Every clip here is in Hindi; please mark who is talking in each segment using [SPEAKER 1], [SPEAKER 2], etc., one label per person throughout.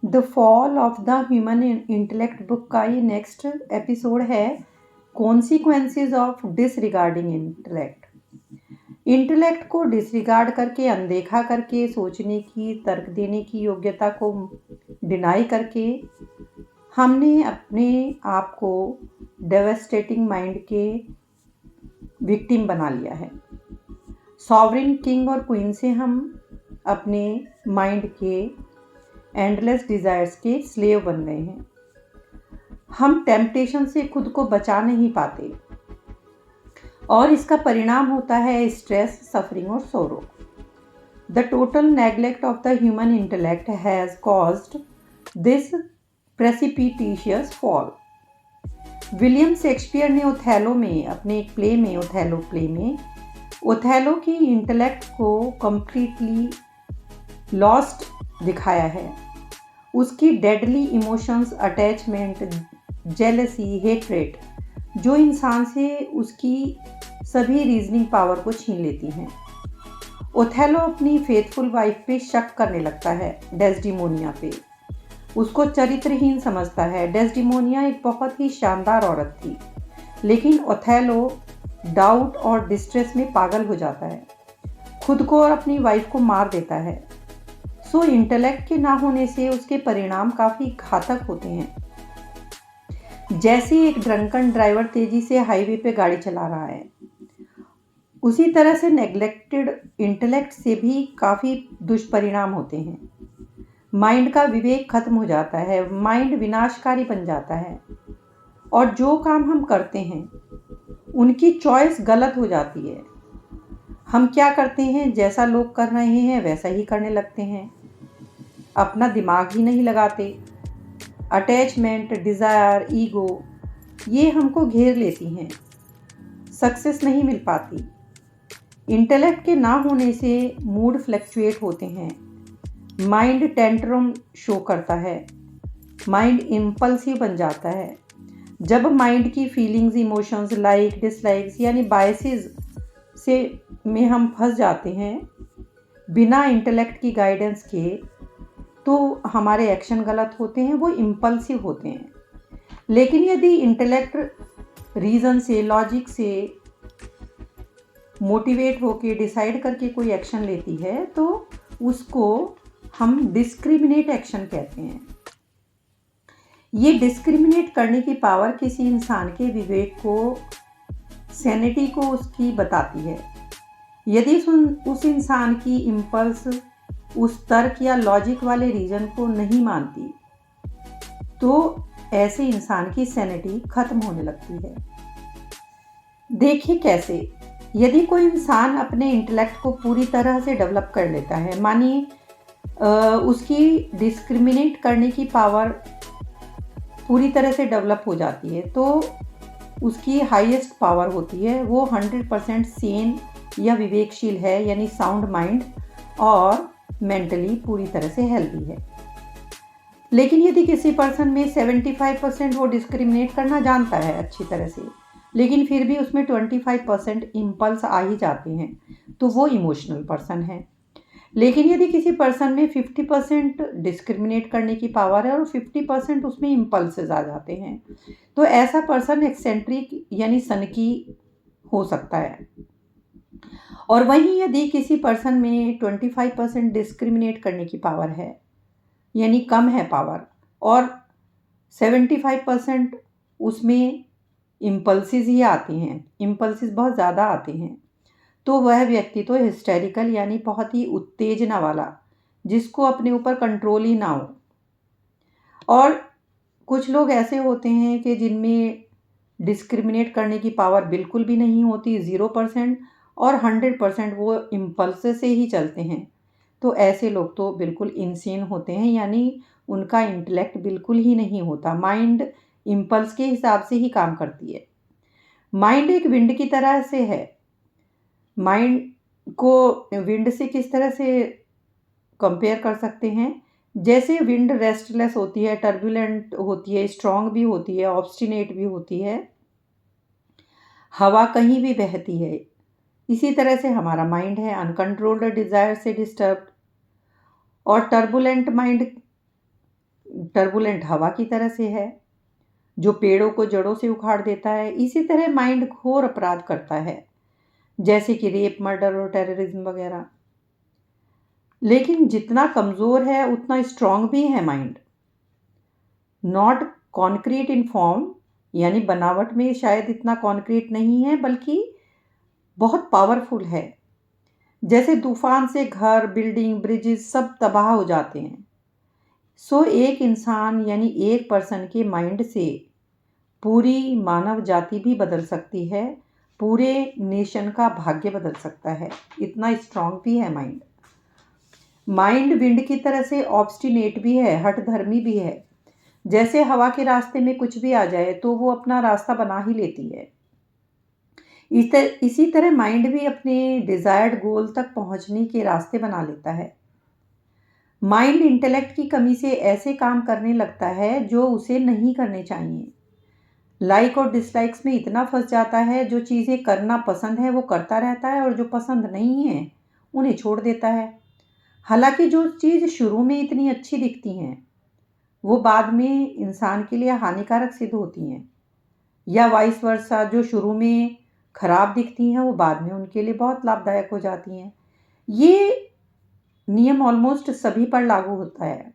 [SPEAKER 1] The fall of the human intellect book का ये नेक्स्ट एपिसोड है consequences of disregarding intellect. Intellect को डिसरिगार्ड करके, अनदेखा करके, सोचने की, तर्क देने की योग्यता को डिनाई करके हमने अपने आप को डेवास्टेटिंग माइंड के विक्टिम बना लिया है। सॉवरेन किंग और क्वीन से हम अपने माइंड के एंडलेस डिज़ायर्स के स्लेव बन गए हैं। हम टेम्पटेशन से खुद को बचा नहीं पाते और इसका परिणाम होता है स्ट्रेस, सफरिंग और sorrow. The total neglect of the human intellect has caused this precipitous fall. William Shakespeare ने ओथेलो में, अपने एक प्ले में, ओथेलो प्ले में, ओथेलो की इंटेलेक्ट को कंप्लीटली लॉस्ट दिखाया है। उसकी deadly emotions, attachment, jealousy, hatred, जो इंसान से उसकी सभी रीजनिंग पावर को छीन लेती हैं। ओथेलो अपनी फेथफुल वाइफ पे शक करने लगता है, डेस्डिमोनिया पे। उसको चरित्रहीन समझता है। डेस्डिमोनिया एक बहुत ही शानदार औरत थी, लेकिन ओथेलो डाउट और डिस्ट्रेस में पागल हो जाता है, खुद को और अपनी वाइफ को मार देता है। सो इंटेलेक्ट के ना होने से उसके परिणाम काफ़ी घातक होते हैं। जैसे एक ड्रंकन ड्राइवर तेजी से हाईवे पे गाड़ी चला रहा है, उसी तरह से नेग्लेक्टेड इंटेलेक्ट से भी काफ़ी दुष्परिणाम होते हैं। माइंड का विवेक खत्म हो जाता है, माइंड विनाशकारी बन जाता है और जो काम हम करते हैं उनकी चॉइस गलत हो जाती है। हम क्या करते हैं, जैसा लोग कर रहे हैं वैसा ही करने लगते हैं, अपना दिमाग ही नहीं लगाते। अटैचमेंट, डिज़ायर, ईगो, ये हमको घेर लेती हैं, सक्सेस नहीं मिल पाती। इंटेलेक्ट के ना होने से मूड फ्लक्चुएट होते हैं, माइंड टेंट्रम शो करता है, माइंड इम्पल्सिव बन जाता है। जब माइंड की फीलिंग्स, इमोशंस, लाइक, डिसलाइक्स यानी बायसेस से में हम फंस जाते हैं बिना इंटेलेक्ट की गाइडेंस के, तो हमारे एक्शन गलत होते हैं, वो इम्पल्सिव होते हैं। लेकिन यदि इंटेलेक्ट रीज़न से, लॉजिक से मोटिवेट होके डिसाइड करके कोई एक्शन लेती है तो उसको हम डिस्क्रिमिनेट एक्शन कहते हैं। ये डिस्क्रिमिनेट करने की पावर किसी इंसान के विवेक को, सैनिटी को उसकी बताती है। यदि उस इंसान की इम्पल्स उस तर्क या लॉजिक वाले रीजन को नहीं मानती तो ऐसे इंसान की सैनिटी खत्म होने लगती है। देखिए कैसे, यदि कोई इंसान अपने इंटेलेक्ट को पूरी तरह से डेवलप कर लेता है, मानिए उसकी डिस्क्रिमिनेट करने की पावर पूरी तरह से डेवलप हो जाती है, तो उसकी हाईएस्ट पावर होती है, वो 100% सेन या विवेकशील है, यानी साउंड माइंड और मेंटली पूरी तरह से हेल्दी है। लेकिन यदि किसी पर्सन में 75% वो डिस्क्रिमिनेट करना जानता है अच्छी तरह से, लेकिन फिर भी उसमें 25% इम्पल्स आ ही जाते हैं, तो वो इमोशनल पर्सन है। लेकिन यदि किसी पर्सन में 50% डिस्क्रिमिनेट करने की पावर है और 50% उसमें इम्पल्सेस आ जाते हैं, तो ऐसा पर्सन एक्सेंट्रिक यानी सनकी हो सकता है। और वहीं यदि किसी पर्सन में 25% डिस्क्रिमिनेट करने की पावर है, यानी कम है पावर, और 75% उसमें इम्पल्सिस ही आते हैं, इम्पल्सिस बहुत ज़्यादा आते हैं, तो वह व्यक्ति तो हिस्टेरिकल यानी बहुत ही उत्तेजना वाला, जिसको अपने ऊपर कंट्रोल ही ना हो। और कुछ लोग ऐसे होते हैं कि जिनमें डिस्क्रिमिनेट करने की पावर बिल्कुल भी नहीं होती, 0%, और 100% वो इम्पल्स से ही चलते हैं। तो ऐसे लोग तो बिल्कुल इंसेन होते हैं, यानी उनका इंटेलेक्ट बिल्कुल ही नहीं होता, माइंड इम्पल्स के हिसाब से ही काम करती है। माइंड एक विंड की तरह से है। माइंड को विंड से किस तरह से कंपेयर कर सकते हैं, जैसे विंड रेस्टलेस होती है, टर्बुलेंट होती है, स्ट्रॉन्ग भी होती है, ऑब्स्टिनेट भी होती है, हवा कहीं भी बहती है। इसी तरह से हमारा माइंड है, अनकंट्रोल्ड डिज़ायर से डिस्टर्ब्ड। और टर्बुलेंट माइंड टर्बुलेंट हवा की तरह से है जो पेड़ों को जड़ों से उखाड़ देता है। इसी तरह माइंड घोर अपराध करता है, जैसे कि रेप, मर्डर और टेररिज्म वगैरह। लेकिन जितना कमज़ोर है उतना स्ट्रांग भी है mind. Not concrete in form, यानी बनावट में शायद इतना कॉन्क्रीट नहीं है, बल्कि बहुत पावरफुल है। जैसे तूफान से घर, बिल्डिंग, ब्रिजेस सब तबाह हो जाते हैं। सो एक इंसान यानी एक पर्सन के माइंड से पूरी मानव जाति भी बदल सकती है, पूरे नेशन का भाग्य बदल सकता है। इतना स्ट्रांग भी है माइंड। माइंड विंड की तरह से ऑब्स्टिनेट भी है, हठधर्मी भी है। जैसे हवा के रास्ते में कुछ भी आ जाए तो वो अपना रास्ता बना ही लेती है। इसी तरह माइंड भी अपने डिजायर्ड गोल तक पहुंचने के रास्ते बना लेता है। माइंड इंटेलेक्ट की कमी से ऐसे काम करने लगता है जो उसे नहीं करने चाहिए। लाइक और डिसलाइक्स में इतना फंस जाता है, जो चीज़ें करना पसंद है वो करता रहता है और जो पसंद नहीं है उन्हें छोड़ देता है। हालांकि जो चीज़ शुरू में इतनी अच्छी दिखती हैं वो बाद में इंसान के लिए हानिकारक सिद्ध होती हैं, या वाइस वर्सा, जो शुरू में खराब दिखती हैं वो बाद में उनके लिए बहुत लाभदायक हो जाती हैं। ये नियम ऑलमोस्ट सभी पर लागू होता है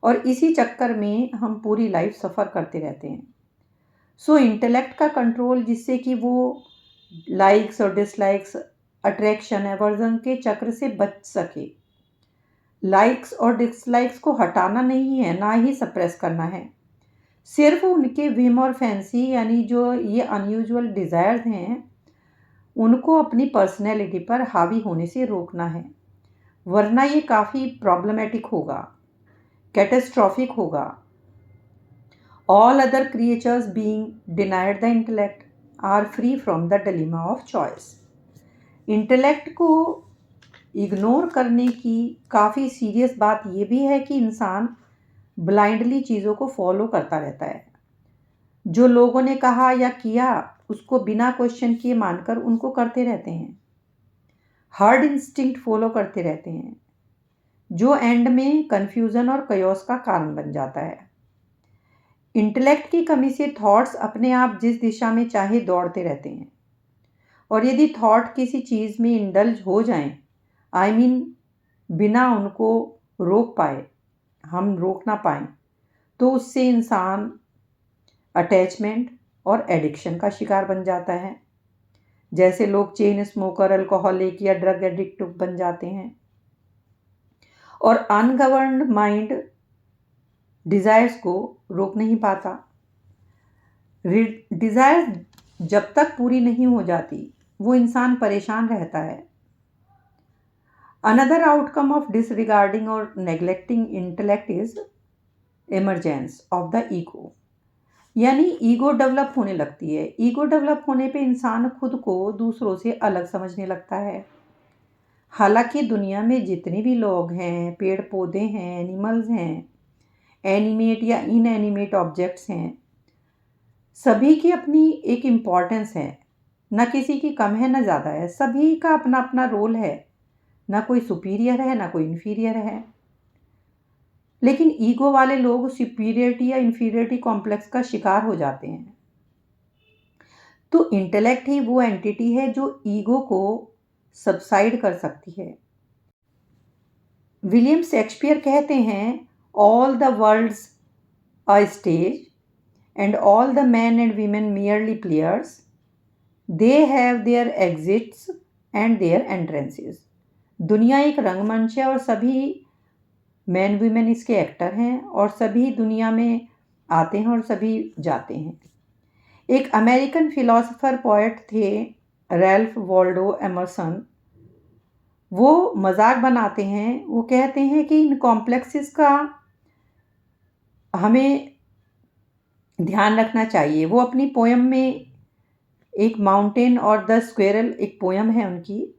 [SPEAKER 1] और इसी चक्कर में हम पूरी लाइफ सफ़र करते रहते हैं। सो इंटेलेक्ट का कंट्रोल, जिससे कि वो लाइक्स और डिसलाइक्स, अट्रैक्शन, एवर्जन के चक्र से बच सके। लाइक्स और डिसलाइक्स को हटाना नहीं है, ना ही सप्रेस करना है, सिर्फ उनके विम और फैंसी यानी जो ये अनयूजुअल डिज़ायर्स हैं उनको अपनी पर्सनैलिटी पर हावी होने से रोकना है, वरना ये काफ़ी प्रॉब्लमेटिक होगा, कैटेस्ट्रॉफिक होगा। All other creatures being denied the intellect are free from the dilemma of choice. Intellect को इग्नोर करने की काफ़ी सीरियस बात यह भी है कि इंसान ब्लाइंडली चीज़ों को फॉलो करता रहता है। जो लोगों ने कहा या किया उसको बिना क्वेश्चन किए मानकर उनको करते रहते हैं, हर्ड इंस्टिंक्ट फॉलो करते रहते हैं, जो एंड में कन्फ्यूज़न और कयोस का कारण बन जाता है। इंटेलेक्ट की कमी से थॉट्स अपने आप जिस दिशा में चाहे दौड़ते रहते हैं, और यदि थॉट किसी चीज़ में इंडल्ज हो जाएं, आई मीन बिना उनको रोक पाए, हम रोक ना पाएँ, तो उससे इंसान अटैचमेंट और एडिक्शन का शिकार बन जाता है। जैसे लोग चेन स्मोकर, अल्कोहलिक या ड्रग एडिक्ट बन जाते हैं। और अनगवर्न्ड माइंड डिज़ायर्स को रोक नहीं पाता। डिज़ायर्स जब तक पूरी नहीं हो जाती वो इंसान परेशान रहता है। अनदर आउटकम ऑफ डिसरिगार्डिंग और neglecting intellect is emergence of the ego, यानी ईगो डेवलप होने लगती है। ईगो डेवलप होने पे इंसान खुद को दूसरों से अलग समझने लगता है। हालांकि दुनिया में जितने भी लोग हैं, पेड़ पौधे हैं, एनिमल्स हैं, एनिमेट या इनएनिमेट ऑब्जेक्ट्स हैं, सभी की अपनी एक इम्पॉर्टेंस है। ना किसी की कम है ना ज़्यादा है, सभी का अपना अपना रोल है। ना कोई सुपीरियर है ना कोई इन्फीरियर है। लेकिन ईगो वाले लोग सुपीरियरिटी या इन्फीरियरिटी कॉम्प्लेक्स का शिकार हो जाते हैं। तो इंटेलेक्ट ही वो एंटिटी है जो ईगो को सबसाइड कर सकती है। विलियम शेक्सपियर कहते हैं, all the world's a stage and all the men and women merely players, they have their exits and their entrances. दुनिया एक रंगमंच है और सभी मैन वीमेन इसके एक्टर हैं और सभी दुनिया में आते हैं और सभी जाते हैं। एक अमेरिकन फिलोसोफर पोएट थे, रैल्फ वॉल्डो एमरसन। वो मजाक बनाते हैं, वो कहते हैं कि इन कॉम्प्लेक्सेस का हमें ध्यान रखना चाहिए। वो अपनी पोयम में एक माउंटेन और द स्क्वेरल, एक पोयम है उनकी,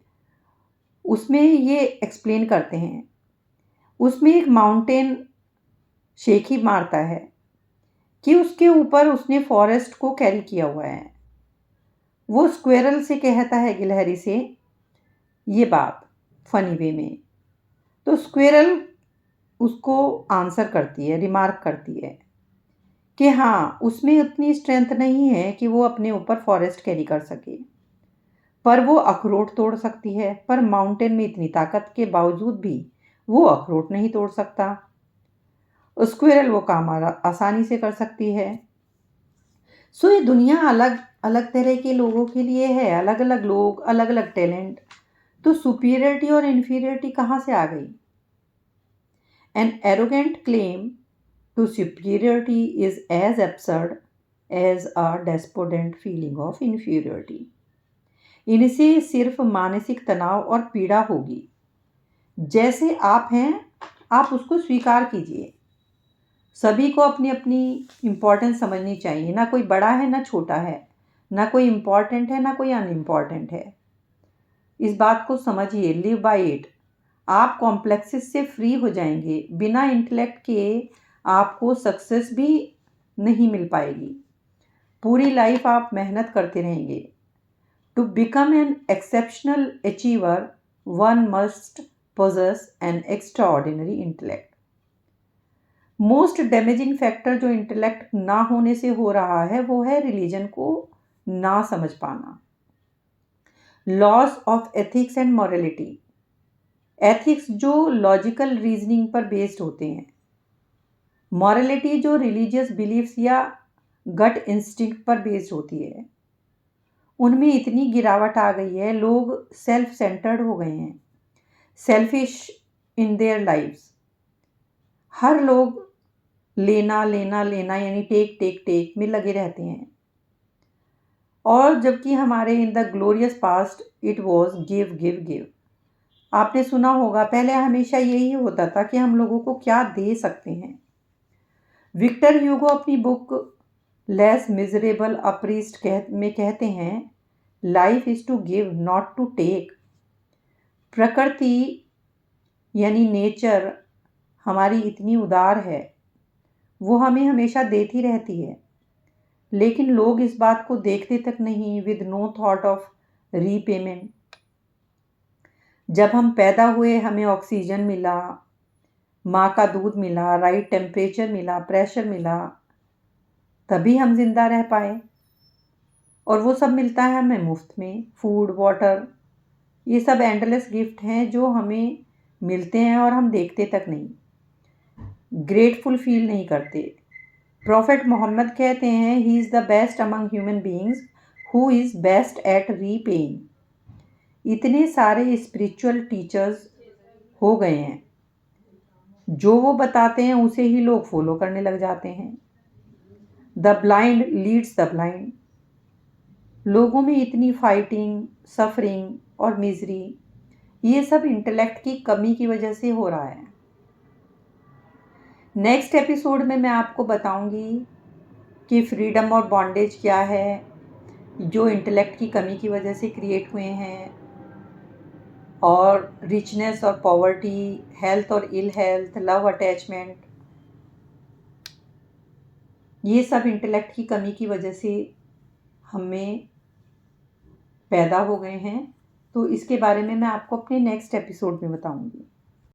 [SPEAKER 1] उसमें ये एक्सप्लेन करते हैं। उसमें एक माउंटेन शेखी मारता है कि उसके ऊपर उसने फॉरेस्ट को कैरी किया हुआ है। वो स्क्वेरल से कहता है गिलहरी से, ये बात फनी वे में। तो स्क्वेरल उसको आंसर करती है, रिमार्क करती है कि हाँ, उसमें उतनी स्ट्रेंथ नहीं है कि वो अपने ऊपर फॉरेस्ट कैरी कर सके, पर वो अखरोट तोड़ सकती है। पर माउंटेन में इतनी ताकत के बावजूद भी वो अखरोट नहीं तोड़ सकता। स्क्विरल वो काम आसानी से कर सकती है। सो ये दुनिया अलग अलग तरह के लोगों के लिए है, अलग अलग लोग, अलग अलग टैलेंट। तो सुपीरियरिटी और इन्फीरियरिटी कहाँ से आ गई? An arrogant claim to superiority is as absurd as a despondent feeling of inferiority. इनसे सिर्फ मानसिक तनाव और पीड़ा होगी। जैसे आप हैं, आप उसको स्वीकार कीजिए। सभी को अपनी अपनी इम्पोर्टेंस समझनी चाहिए। ना कोई बड़ा है ना छोटा है, ना कोई इम्पॉर्टेंट है ना कोई अनइम्पॉर्टेंट है। इस बात को समझिए, लिव बाय इट। आप कॉम्प्लेक्सेस से फ्री हो जाएंगे। बिना इंटेलेक्ट के आपको सक्सेस भी नहीं मिल पाएगी। पूरी लाइफ आप मेहनत करते रहेंगे। To become an exceptional achiever one must possess an extraordinary intellect. Most damaging factor जो इंटेलेक्ट ना होने से हो रहा है वो है रिलीजन को ना समझ पाना। Loss of ethics and morality. Ethics जो लॉजिकल रीजनिंग पर बेस्ड होते हैं, मॉरलिटी जो रिलीजियस बिलीफ्स या गट इंस्टिंक्ट पर बेस्ड होती है, उनमें इतनी गिरावट आ गई है। लोग सेल्फ सेंटर्ड हो गए हैं, सेल्फिश इन देयर लाइव्स। हर लोग लेना लेना लेना यानी टेक टेक टेक में लगे रहते हैं। और जबकि हमारे in the glorious past it was give give give. आपने सुना होगा, पहले हमेशा यही होता था कि हम लोगों को क्या दे सकते हैं। विक्टर ह्यूगो अपनी book Les Miserables a priest में कहते हैं, life is to give not to take. प्रकृति यानी नेचर हमारी इतनी उदार है, वो हमें हमेशा देती रहती है, लेकिन लोग इस बात को देखते तक नहीं, with no thought of repayment. जब हम पैदा हुए हमें ऑक्सीजन मिला, माँ का दूध मिला, राइट टेम्परेचर मिला, प्रेशर मिला, तभी हम जिंदा रह पाए। और वो सब मिलता है हमें मुफ्त में। फूड, वाटर, ये सब एंडलेस गिफ्ट हैं जो हमें मिलते हैं और हम देखते तक नहीं, ग्रेटफुल फील नहीं करते। प्रॉफेट मोहम्मद कहते हैं, he is the best among human beings who is best at repaying. इतने सारे स्पिरिचुअल टीचर्स हो गए हैं, जो वो बताते हैं उसे ही लोग फॉलो करने लग जाते हैं। The blind leads the blind. लोगों में इतनी फाइटिंग, सफरिंग और मिजरी, ये सब इंटेलेक्ट की कमी की वजह से हो रहा है। नेक्स्ट एपिसोड में मैं आपको बताऊंगी कि फ्रीडम और बॉन्डेज क्या है, जो इंटेलेक्ट की कमी की वजह से क्रिएट हुए हैं, और रिचनेस और पॉवर्टी, हेल्थ और इल हेल्थ, लव अटैचमेंट, ये सब इंटेलेक्ट की कमी की वजह से हमें पैदा हो गए हैं। तो इसके बारे में मैं आपको अपने नेक्स्ट एपिसोड में बताऊंगी।